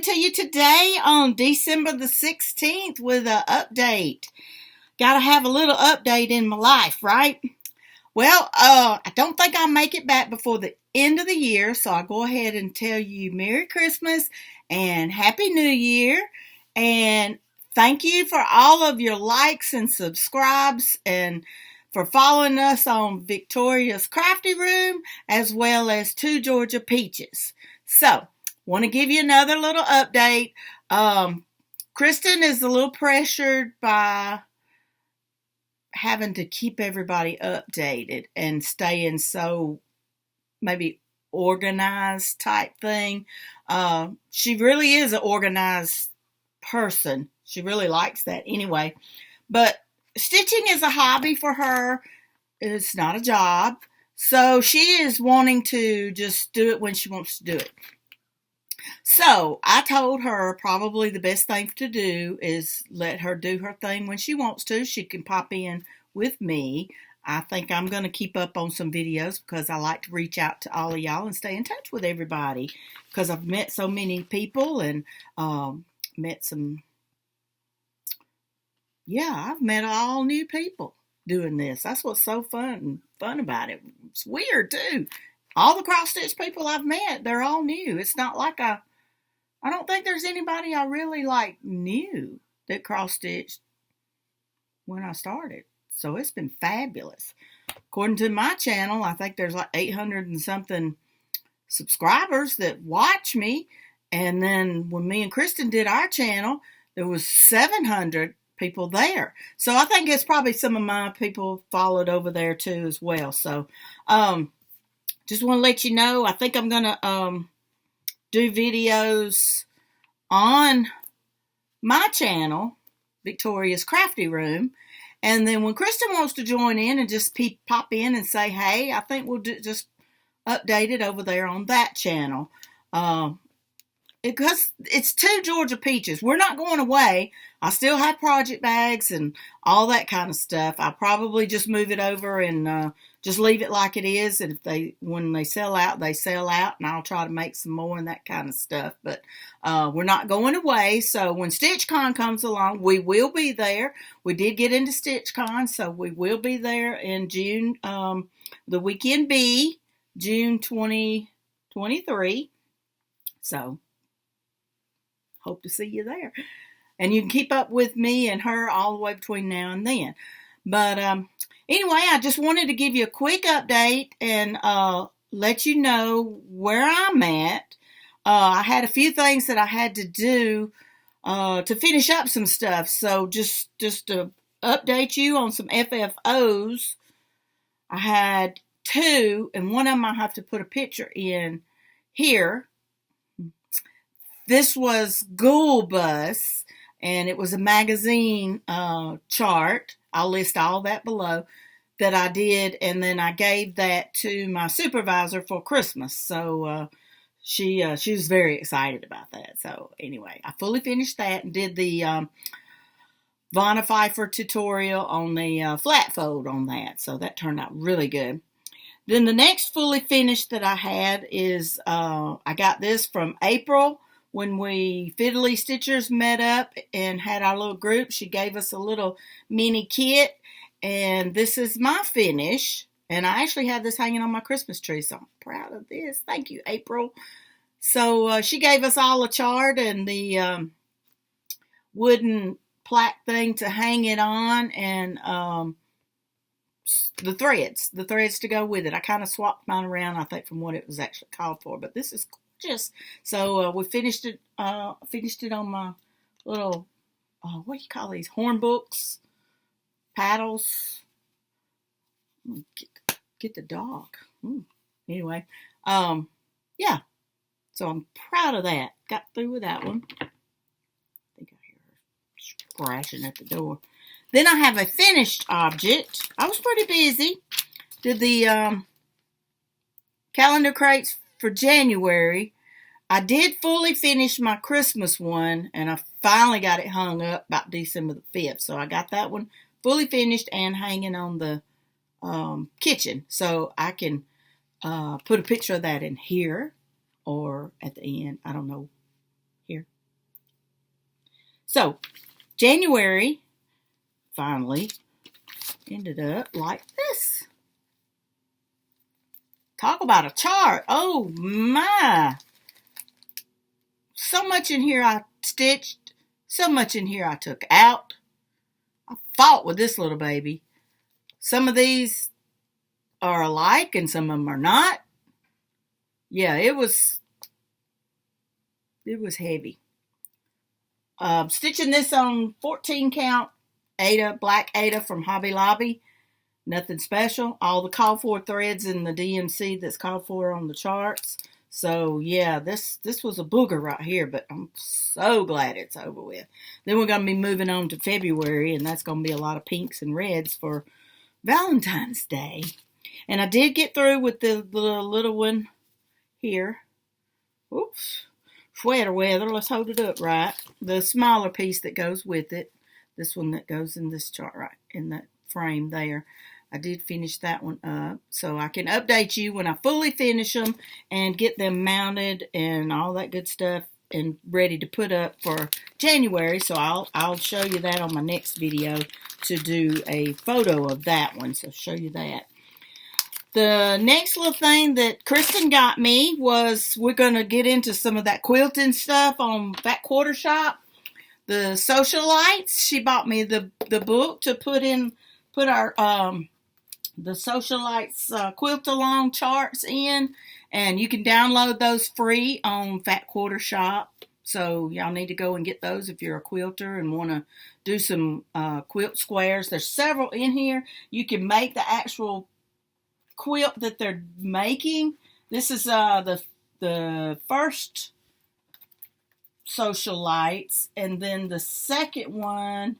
to you today on December the 16th with an update. Gotta have a little update in my life, right? Well, I don't think I'll make it back before the end of the year, so I'll go ahead and tell you Merry Christmas and Happy New Year. And thank you for all of your likes and subscribes and for following us on Victoria's Crafty Room as well as Two Georgia Peaches. So, want to give you another little update. Kristen is a little pressured by having to keep everybody updated and staying so maybe organized type thing. She really is an organized person. She really likes that anyway. But stitching is a hobby for her. It's not a job. So she is wanting to just do it when she wants to do it. So I told her probably the best thing to do is let her do her thing when she wants to. She can pop in with me. I think I'm going to keep up on some videos because I like to reach out to all of y'all and stay in touch with everybody because I've met so many people and I've met all new people doing this. That's what's so fun about it. It's weird too. All the cross stitch people I've met, they're all new. It's not like I don't think there's anybody I really knew that cross stitched when I started. So it's been fabulous. According to my channel, I think there's 800 and something subscribers that watch me. And then when me and Kristen did our channel, there was 700 people there. So I think it's probably some of my people followed over there too as well. So, just want to let you know, I think I'm going to do videos on my channel, Victoria's Crafty Room. And then when Kristen wants to join in and just pop in and say, hey, I think we'll just update it over there on that channel. Because it's Two Georgia Peaches. We're not going away. I still have project bags and all that kind of stuff. I'll probably just move it over and just leave it like it is. And when they sell out, they sell out. And I'll try to make some more and that kind of stuff. But we're not going away. So when StitchCon comes along, we will be there. We did get into StitchCon, so we will be there in June. The weekend B, June 2023. So hope to see you there. And you can keep up with me and her all the way between now and then. But anyway, I just wanted to give you a quick update and let you know where I'm at. I had a few things that I had to do to finish up some stuff. So just to update you on some FFOs, I had 2, and one of them I have to put a picture in here. This was Ghoul Bus, and it was a magazine chart. I'll list all that below that I did, and then I gave that to my supervisor for Christmas. So she was very excited about that. So anyway, I fully finished that and did the Vonna Pfeiffer tutorial on the flat fold on that. So that turned out really good. Then the next fully finished that I had is I got this from April. When we Fiddly Stitchers met up and had our little group, she gave us a little mini kit. And this is my finish. And I actually have this hanging on my Christmas tree, so I'm proud of this. Thank you, April. So she gave us all a chart and the wooden plaque thing to hang it on and the threads to go with it. I kind of swapped mine around, I think, from what it was actually called for. But this is so we finished it on my little what do you call these, horn books, paddles. Get the dog. Anyway, yeah, so I'm proud of that. Got through with that one. I think I hear her scratching at the door. Then I have a finished object. I was pretty busy. Did the calendar crates for January. I did fully finish my Christmas one, and I finally got it hung up about December the 5th. So I got that one fully finished and hanging on the kitchen. So I can put a picture of that in here or at the end. I don't know. Here. So, January finally ended up like this. Talk about a chart. Oh my. So much in here I stitched. So much in here I took out. I fought with this little baby. Some of these are alike and some of them are not. Yeah, it was heavy. Stitching this on 14 count Aida, black Aida from Hobby Lobby. Nothing special. All the call for threads in the DMC that's called for on the charts. So yeah, this was a booger right here, but I'm so glad it's over with. Then we're going to be moving on to February, and that's going to be a lot of pinks and reds for Valentine's Day. And I did get through with the little one here. Oops. Sweater weather. Let's hold it up right. The smaller piece that goes with it. This one that goes in this chart right in that frame there. I did finish that one up, so I can update you when I fully finish them and get them mounted and all that good stuff and ready to put up for January. So I'll show you that on my next video to do a photo of that one. So show you that. The next little thing that Kristen got me was we're going to get into some of that quilting stuff on Fat Quarter Shop. The Socialites. She bought me the book to put our the Socialites quilt along charts in, and you can download those free on Fat Quarter Shop. So y'all need to go and get those if you're a quilter and want to do some quilt squares. There's several in here. You can make the actual quilt that they're making. This is the first Socialites, and then the second one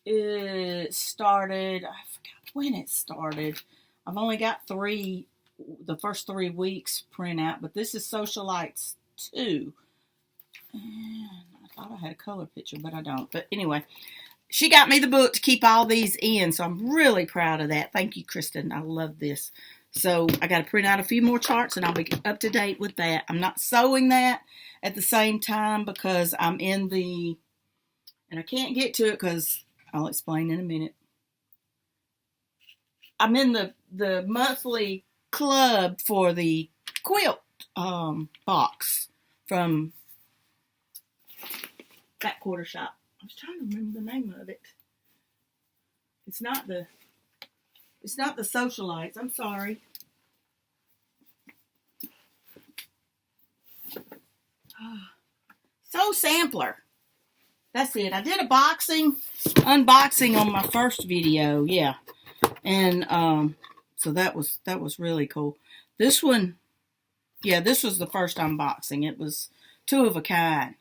it started, I forgot when it started. I've only got the first 3 weeks print out, but this is Socialites 2. And I thought I had a color picture, but I don't. But anyway, she got me the book to keep all these in, so I'm really proud of that. Thank you, Kristen. I love this. So I got to print out a few more charts, and I'll be up to date with that. I'm not sewing that at the same time because I'm in the, and I can't get to it because I'll explain in a minute. I'm in the monthly club for the quilt box from Fat Quarter Shop. I was trying to remember the name of it. It's not the Socialites. I'm sorry. So Sampler. That's it. I did a unboxing on my first video. Yeah. And so that was really cool. This one, yeah, this was the first unboxing. It was 2 of a kind.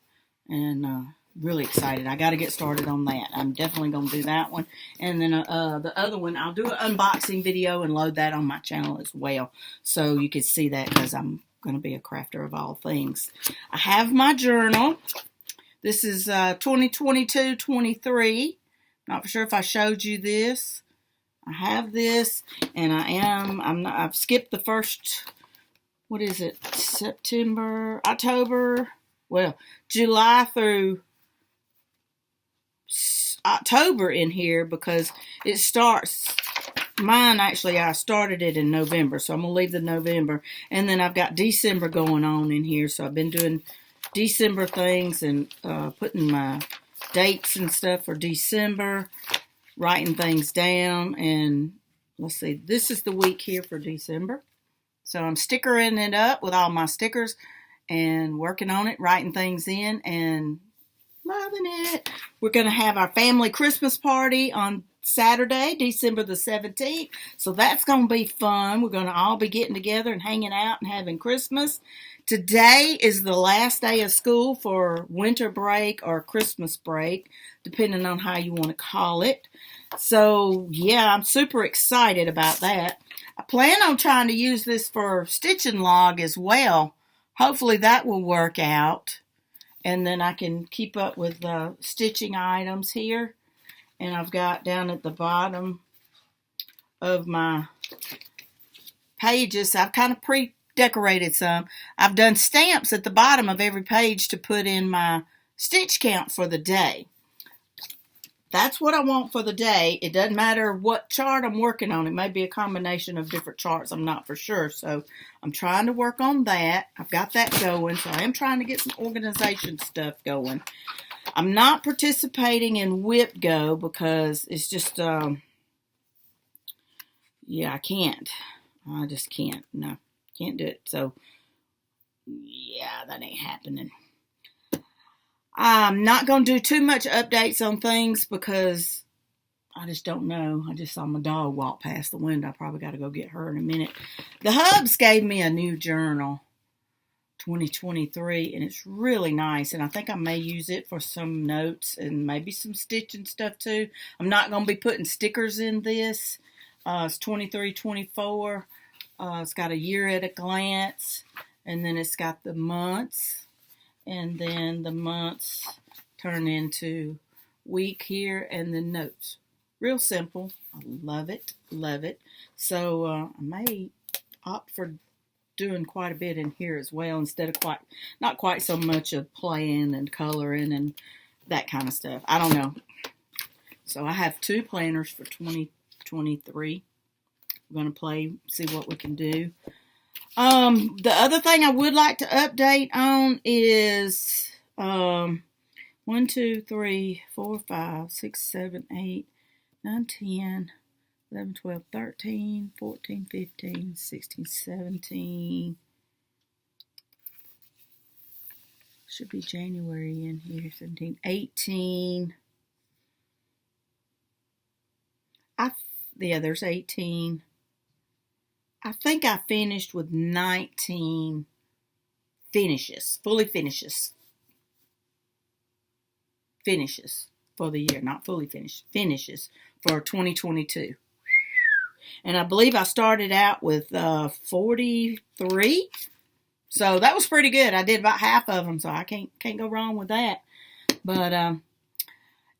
And really excited. I got to get started on that. I'm definitely going to do that one. And then the other one, I'll do an unboxing video and load that on my channel as well. So you can see that because I'm going to be a crafter of all things. I have my journal. This is 2022-23. Not for sure if I showed you this. I have this, and I've skipped the first, what is it, September, October, well, July through October in here because it starts, mine actually, I started it in November, so I'm going to leave the November, and then I've got December going on in here, so I've been doing December things and putting my dates and stuff for December, writing things down, and let's see, this is the week here for December, so I'm stickering it up with all my stickers and working on it, writing things in, and loving it. We're going to have our family Christmas party on Saturday, December the 17th, so that's going to be fun. We're going to all be getting together and hanging out and having Christmas. Today is the last day of school for winter break or Christmas break, depending on how you want to call it. So, yeah, I'm super excited about that. I plan on trying to use this for stitching log as well. Hopefully that will work out. And then I can keep up with stitching items here. And I've got down at the bottom of my pages, I've kind of pre-decorated some. I've done stamps at the bottom of every page to put in my stitch count for the day. That's what I want for the day. It doesn't matter what chart I'm working on. It may be a combination of different charts. I'm not for sure. So I'm trying to work on that. I've got that going. So I am trying to get some organization stuff going. I'm not participating in Whip Go because it's just, yeah, I can't. I just can't. No, can't do it. So, yeah, that ain't happening. I'm not going to do too much updates on things because I just don't know. I just saw my dog walk past the window. I probably got to go get her in a minute. The Hubs gave me a new journal, 2023, and it's really nice. And I think I may use it for some notes and maybe some stitching stuff too. I'm not going to be putting stickers in this. It's 23-24. It's got a year at a glance, and then it's got the months. And then the months turn into week here and then notes. Real simple. I love it. Love it. So I may opt for doing quite a bit in here as well instead of not quite so much of playing and coloring and that kind of stuff. I don't know. So I have 2 planners for 2023. We're going to play, see what we can do. The other thing I would like to update on is 1, 2, 3, 4, 5, 6, 7, 8, 9, 10, 11, 12, 13, 14, 15, 16, 17. Should be January in here. 17, 18. Yeah, there's 18. I think I finished with 19 finishes, fully finishes for the year, not fully finished, finishes for 2022. And I believe I started out with 43. So that was pretty good. I did about half of them, so I can't go wrong with that. But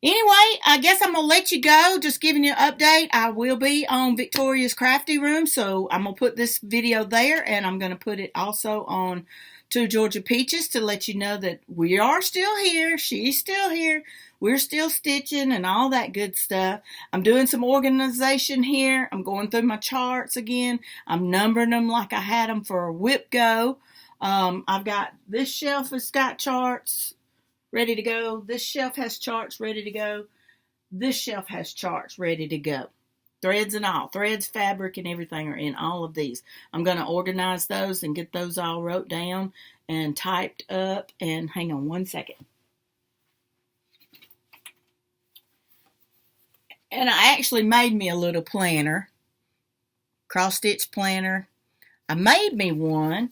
anyway, I guess I'm going to let you go. Just giving you an update. I will be on Victoria's Crafty Room, so I'm going to put this video there, and I'm going to put it also on Two Georgia Peaches to let you know that we are still here. She's still here. We're still stitching and all that good stuff. I'm doing some organization here. I'm going through my charts again. I'm numbering them like I had them for Whip Go. I've got this shelf has got charts ready to go. This shelf has charts ready to go. This shelf has charts ready to go. Threads and all. Threads, fabric, and everything are in all of these. I'm going to organize those and get those all wrote down and typed up. And hang on one second. And I actually made me a little planner. Cross-stitch planner. I made me one.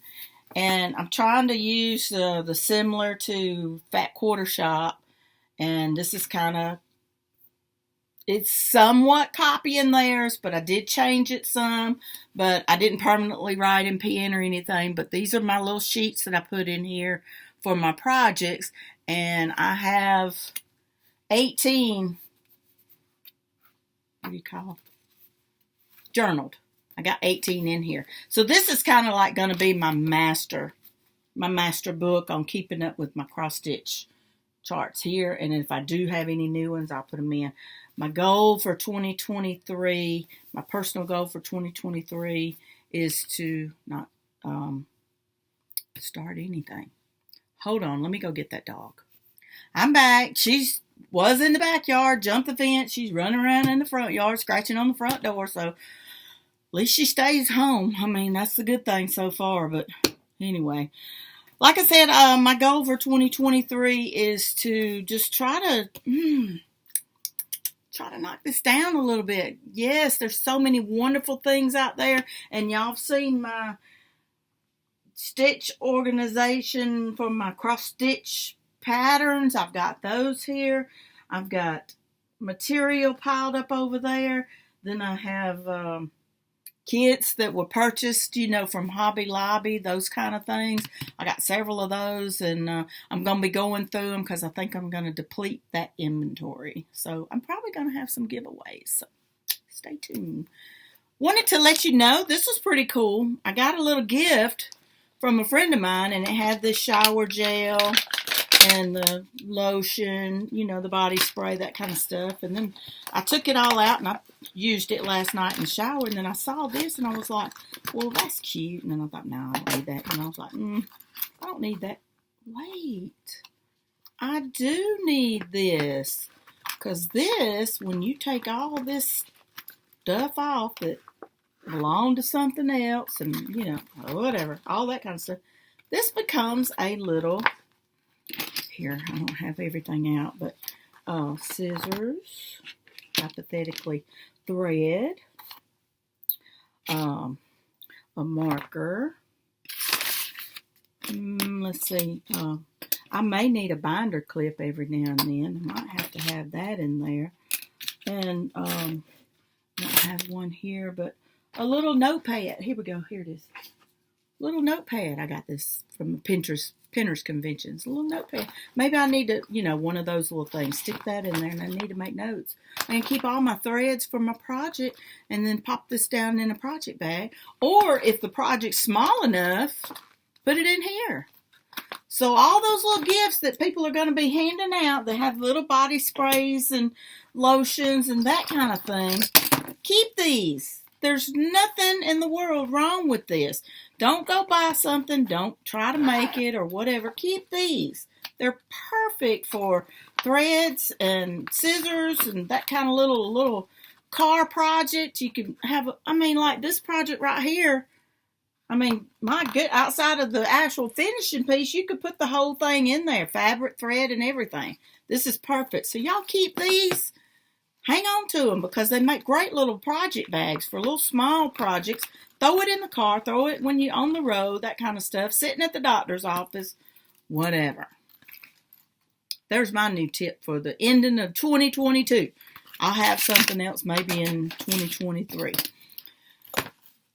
And I'm trying to use the similar to Fat Quarter Shop. And this is kind of, it's somewhat copying theirs, but I did change it some. But I didn't permanently write in pen or anything. But these are my little sheets that I put in here for my projects. And I have 18, what do you call it? Journaled. I got 18 in here. So this is kind of like going to be my master book on keeping up with my cross stitch charts here. And if I do have any new ones, I'll put them in. My goal for 2023, my personal goal for 2023 is to not start anything. Hold on, let me go get that dog. I'm back. Was in the backyard, jumped the fence. She's running around in the front yard, scratching on the front door. So at least she stays home. I mean, that's the good thing so far. But anyway, like I said, my goal for 2023 is to just try to knock this down a little bit. Yes, there's so many wonderful things out there. And y'all have seen my stitch organization for my cross stitch patterns. I've got those here. I've got material piled up over there. Then I have kits that were purchased, from Hobby Lobby, those kind of things. I got several of those, and I'm going to be going through them because I think I'm going to deplete that inventory. So I'm probably going to have some giveaways. So stay tuned. Wanted to let you know, this was pretty cool. I got a little gift from a friend of mine, and it had this shower gel, and the lotion, you know, the body spray, that kind of stuff. And then I took it all out and I used it last night in the shower. And then I saw this and I was like, well, that's cute. And then I thought, no, I don't need that. And I was like, I don't need that. Wait, I do need this. Because this, when you take all this stuff off that belonged to something else and, you know, whatever, all that kind of stuff, this becomes a little, here, I don't have everything out, but scissors, hypothetically thread, a marker, let's see, I may need a binder clip every now and then. I might have to have that in there. And I don't have one here, but a little notepad. Here we go. Here it is. Little notepad. I got this from the Pinners Conventions. A little notepad. Maybe I need to, you know, one of those little things. Stick that in there, and I need to make notes. And keep all my threads for my project, and then pop this down in a project bag. Or if the project's small enough, put it in here. So all those little gifts that people are going to be handing out, they have little body sprays and lotions and that kind of thing. Keep these. There's nothing in the world wrong with this. Don't go buy something. Don't try to make it or whatever. Keep these. They're perfect for threads and scissors and that kind of little car project. You can have, I mean, like this project right here. I mean, my good, outside of the actual finishing piece, you could put the whole thing in there, fabric, thread, and everything. This is perfect. So y'all keep these. Hang on to them because they make great little project bags for little small projects. Throw it in the car, throw it when you're on the road, that kind of stuff, sitting at the doctor's office, whatever. There's my new tip for the ending of 2022. I'll have something else maybe in 2023.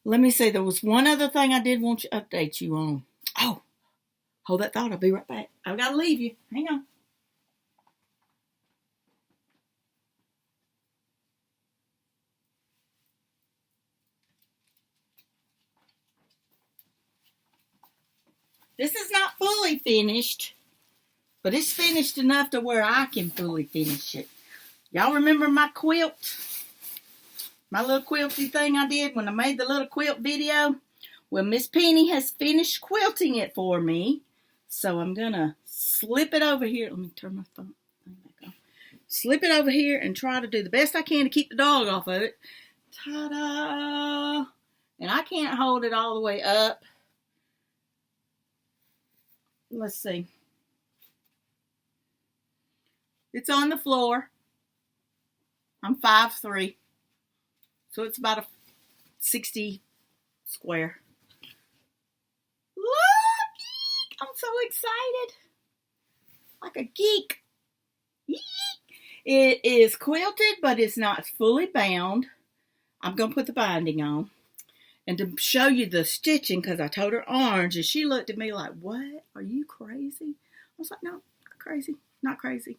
Let me see. There was one other thing I did want to update you on. Oh, hold that thought. I'll be right back. I've got to leave you. Hang on. This is not fully finished, but it's finished enough to where I can fully finish it. Y'all remember my quilt? My little quilty thing I did when I made the little quilt video? Well, Miss Penny has finished quilting it for me. So I'm going to slip it over here. Let me turn my thing back on. Slip it over here and try to do the best I can to keep the dog off of it. Ta-da! And I can't hold it all the way up. Let's see. It's on the floor. I'm 5'3". So it's about a 60 square. Look! I'm so excited. Like a geek. It is quilted, but it's not fully bound. I'm going to put the binding on. And to show you the stitching, because I told her orange, and she looked at me like, what? Are you crazy? I was like, no, not crazy. Not crazy.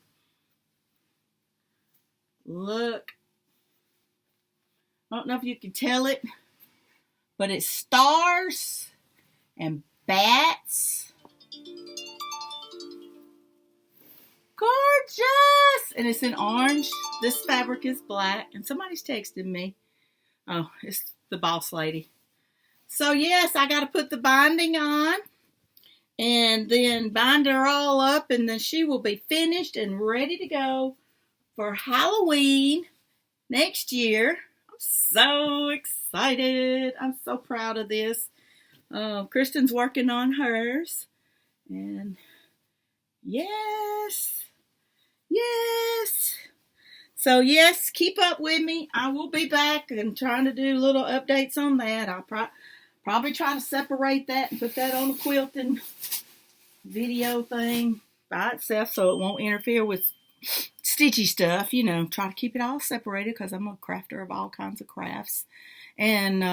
Look. I don't know if you can tell it, but it's stars and bats. Gorgeous! And it's in orange. This fabric is black. And somebody's texting me. Oh, it's the boss lady. So, yes, I got to put the binding on. And then bind her all up. And then she will be finished and ready to go for Halloween next year. So excited. I'm so proud of this. Kristen's working on hers. And yes. So yes, keep up with me. I will be back and trying to do little updates on that. I'll probably try to separate that and put that on a quilting video thing by itself so it won't interfere with stitchy stuff, you know, try to keep it all separated because I'm a crafter of all kinds of crafts. And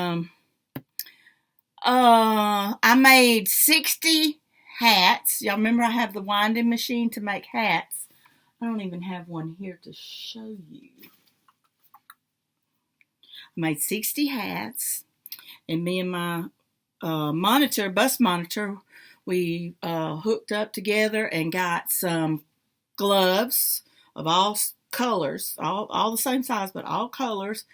I made 60 hats. Y'all remember I have the winding machine to make hats. I don't even have one here to show you. I made 60 hats, and me and my bus monitor we hooked up together and got some gloves of all colors, all the same size, but all colors.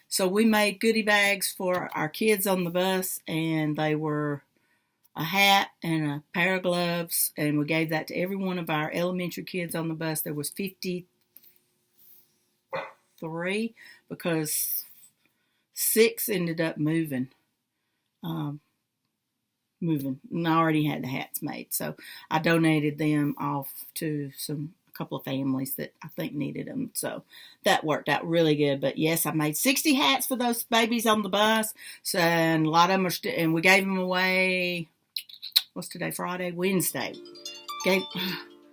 So we made goodie bags for our kids on the bus, and they were a hat and a pair of gloves, and we gave that to every one of our elementary kids on the bus. There was 53 because 6 ended up moving. And I already had the hats made, so I donated them off to a couple of families that I think needed them, so that worked out really good. But yes, I made 60 hats for those babies on the bus, so, and a lot of them are and we gave them away, what's today, Friday? Wednesday.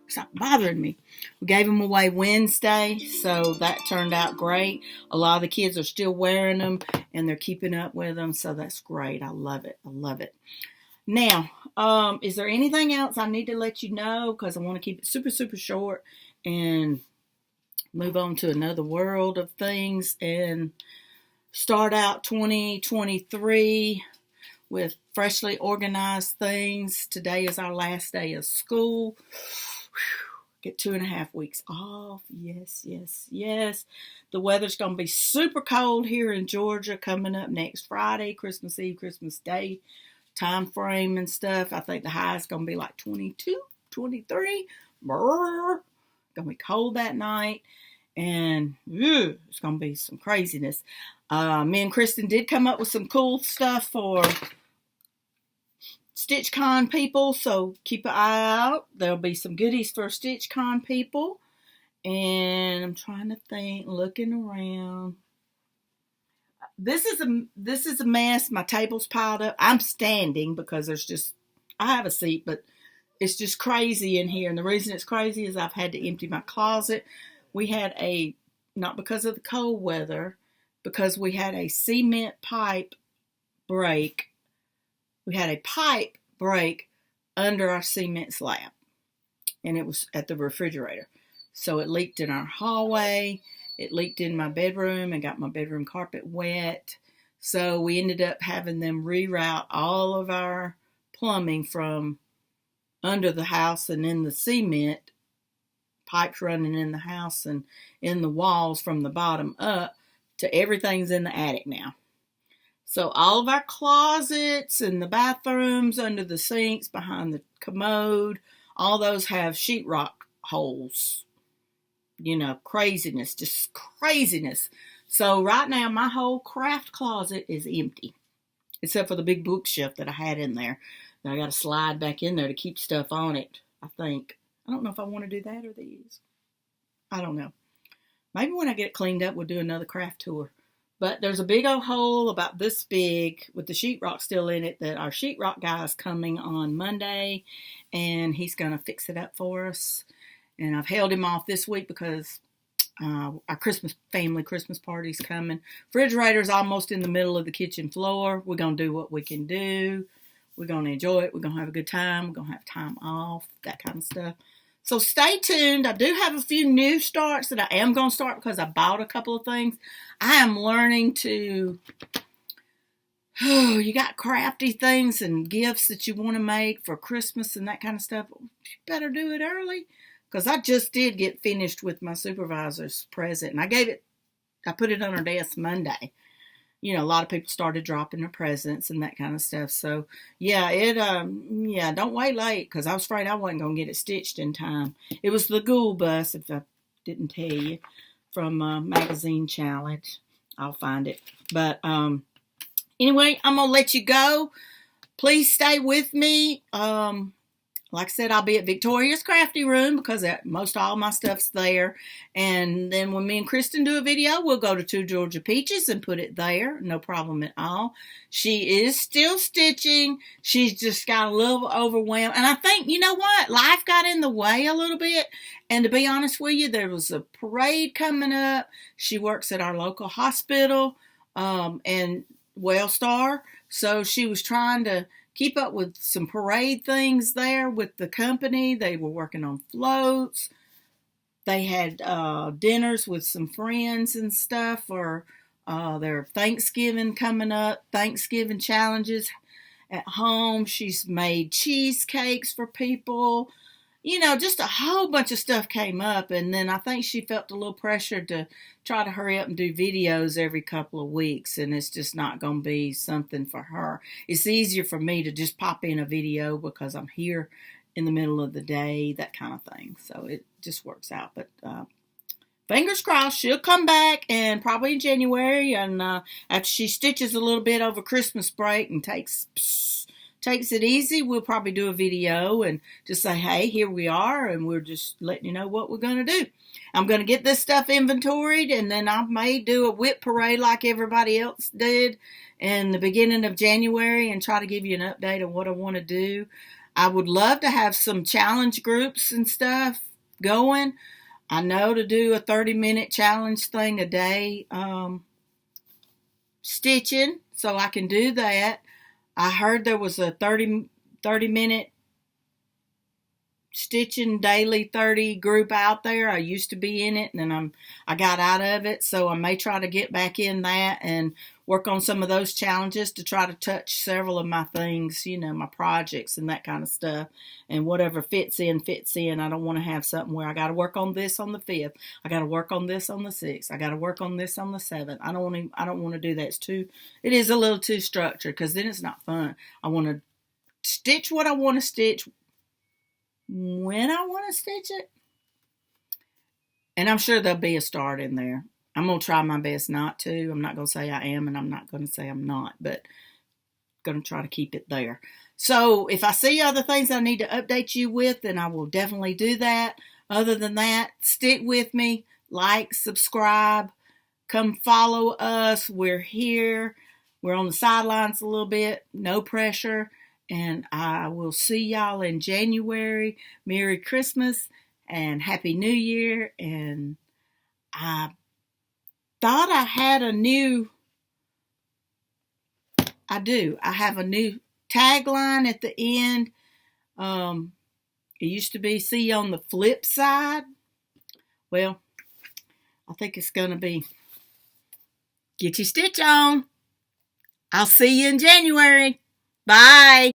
Stop bothering me. We gave them away Wednesday, so that turned out great. A lot of the kids are still wearing them, and they're keeping up with them, so that's great. I love it. I love it. Now, is there anything else I need to let you know? Because I want to keep it super, super short and move on to another world of things and start out 2023 with freshly organized things. Today is our last day of school. Get 2.5 weeks off. Yes, yes, yes. The weather's going to be super cold here in Georgia coming up next Friday, Christmas Eve, Christmas Day time frame and stuff. I think the high is going to be like 22, 23. Brr. Going to be cold that night. And it's going to be some craziness. Me and Kristen did come up with some cool stuff for StitchCon people, so keep an eye out. There'll be some goodies for StitchCon people. And I'm trying to think, looking around. This is a mess. My table's piled up. I'm standing because I have a seat, but it's just crazy in here. And the reason it's crazy is I've had to empty my closet. We had not because of the cold weather, because we had a cement pipe break. We had a pipe break under our cement slab, and it was at the refrigerator. So it leaked in our hallway. It leaked in my bedroom and got my bedroom carpet wet. So we ended up having them reroute all of our plumbing from under the house and in the cement, pipes running in the house and in the walls from the bottom up, to everything's in the attic now. So all of our closets and the bathrooms, under the sinks, behind the commode, all those have sheetrock holes. Craziness, just craziness. So right now my whole craft closet is empty, except for the big bookshelf that I had in there. Now I got to slide back in there to keep stuff on it, I think. I don't know if I want to do that or these. I don't know. Maybe when I get it cleaned up, we'll do another craft tour. But there's a big old hole about this big with the sheetrock still in it that our sheetrock guy is coming on Monday, and he's going to fix it up for us. And I've held him off this week because our family Christmas party's coming. Refrigerator's almost in the middle of the kitchen floor. We're going to do what we can do. We're going to enjoy it. We're going to have a good time. We're going to have time off, that kind of stuff. So stay tuned. I do have a few new starts that I am going to start because I bought a couple of things. I am learning to, you got crafty things and gifts that you want to make for Christmas and that kind of stuff. You better do it early. Because I just did get finished with my supervisor's present. And I put it on her desk Monday. A lot of people started dropping their presents and that kind of stuff. So, don't wait late. Because I was afraid I wasn't going to get it stitched in time. It was the Ghoul Bus, if I didn't tell you, from Magazine Challenge. I'll find it. But, anyway, I'm going to let you go. Please stay with me. Like I said, I'll be at Victoria's Crafty Room because most all my stuff's there. And then when me and Kristen do a video, we'll go to Two Georgia Peaches and put it there. No problem at all. She is still stitching. She's just got a little overwhelmed. And I think, you know what? Life got in the way a little bit. And to be honest with you, there was a parade coming up. She works at our local hospital and Wellstar. So she was trying to keep up with some parade things there with the company. They were working on floats. They had dinners with some friends and stuff for their Thanksgiving coming up, Thanksgiving challenges. at home. She's made cheesecakes for people. You know, just a whole bunch of stuff came up, and then I think she felt a little pressure to try to hurry up and do videos every couple of weeks, and it's just not going to be something for her. It's easier for me to just pop in a video because I'm here in the middle of the day, that kind of thing. So it just works out. But fingers crossed, she'll come back, and probably in January, and after she stitches a little bit over Christmas break and takes it easy, we'll probably do a video and just say, hey, here we are, and we're just letting you know what we're going to do. I'm going to get this stuff inventoried, and then I may do a whip parade like everybody else did in the beginning of January and try to give you an update on what I want to do. I would love to have some challenge groups and stuff going. I know to do a 30-minute challenge thing a day stitching, so I can do that. I heard there was a 30-minute stitching daily 30 group out there. I used to be in it, and then I got out of it, so I may try to get back in that and work on some of those challenges to try to touch several of my things, you know, my projects and that kind of stuff, and whatever fits in. I don't want to have something where I got to work on this on the 5th. I got to work on this on the 6th. I got to work on this on the 7th. I don't want to do that. It is a little too structured, because then it's not fun. I want to stitch what I want to stitch when I want to stitch it. And I'm sure there'll be a start in there. I'm going to try my best not to. I'm not going to say I am, and I'm not going to say I'm not, but I'm going to try to keep it there. So if I see other things I need to update you with, then I will definitely do that. Other than that, stick with me. Like, subscribe, come follow us. We're here. We're on the sidelines a little bit. No pressure. And I will see y'all in January. Merry Christmas and Happy New Year. And I thought I had a new, I have a new tagline at the end. It used to be, see you on the flip side. Well, I think it's going to be, get your stitch on. I'll see you in January. Bye.